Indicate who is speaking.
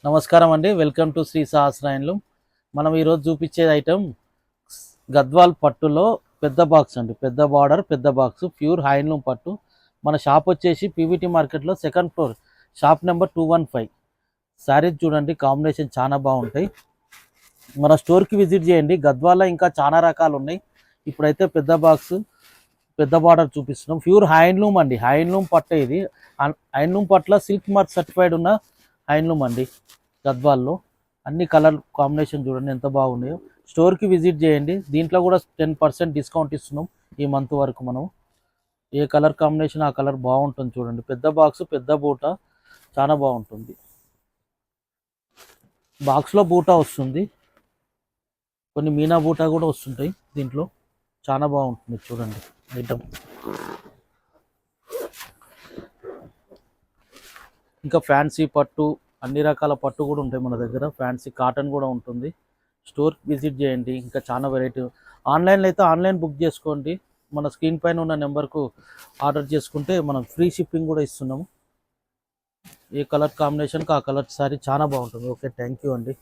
Speaker 1: నమస్కారం అండి. Welcome to Sri సహస్రాయన్లు. మనం ఈరోజు చూపించే ఐటెం గద్వాల్ పట్టులో పెద్ద బాక్స్ అండి. పెద్ద బార్డర్, పెద్ద బాక్స్, ప్యూర్ హ్యాండ్లూమ్ పట్టు. మన షాప్ వచ్చేసి పీవీటీ మార్కెట్లో second floor, shop number 215. Saris చూడండి, కాంబినేషన్ చాలా బాగుంటాయి. మన స్టోర్కి విజిట్ చేయండి. గద్వాల్లో ఇంకా చాలా రకాలు ఉన్నాయి. ఇప్పుడైతే పెద్ద బాక్స్, పెద్ద బార్డర్ చూపిస్తున్నాం. ప్యూర్ హ్యాండ్లూమ్ అండి. హ్యాండ్లూమ్ పట్టే ఇది. హ్యాండ్లూమ్ పట్ల సిల్క్ మార్క్ సర్టిఫైడ్ ఉన్న హ్యాండ్లూమ్ అండి. గద్వాల్లో అన్ని కలర్ కాంబినేషన్ చూడండి ఎంత బాగున్నాయో. స్టోర్కి విజిట్ చేయండి. దీంట్లో కూడా 10% డిస్కౌంట్ ఇస్తున్నాం ఈ మంత్ వరకు. మనం ఏ కలర్ కాంబినేషన్ ఆ కలర్ బాగుంటుంది చూడండి. పెద్ద బాక్స్, పెద్ద బూట చాలా బాగుంటుంది. బాక్స్లో బూట వస్తుంది, కొన్ని మీనా బూట కూడా వస్తుంటాయి దీంట్లో. చాలా బాగుంటుంది చూడండి ఐటమ్. ఇంకా ఫ్యాన్సీ పట్టు, అన్ని రకాల పట్టు కూడా ఉంటాయి మన దగ్గర. ఫ్యాన్సీ కాటన్ కూడా ఉంటుంది. స్టోర్ విజిట్ చేయండి. ఇంకా చాలా వెరైటీ. ఆన్లైన్లో అయితే ఆన్లైన్ బుక్ చేసుకోండి. మన స్క్రీన్ పైన ఉన్న నెంబర్కు ఆర్డర్ చేసుకుంటే మనం ఫ్రీ షిప్పింగ్ కూడా ఇస్తున్నాము. ఏ కలర్ కాంబినేషన్కి ఆ కలర్ సారీ చాలా బాగుంటుంది. ఓకే, థ్యాంక్ యూ అండి.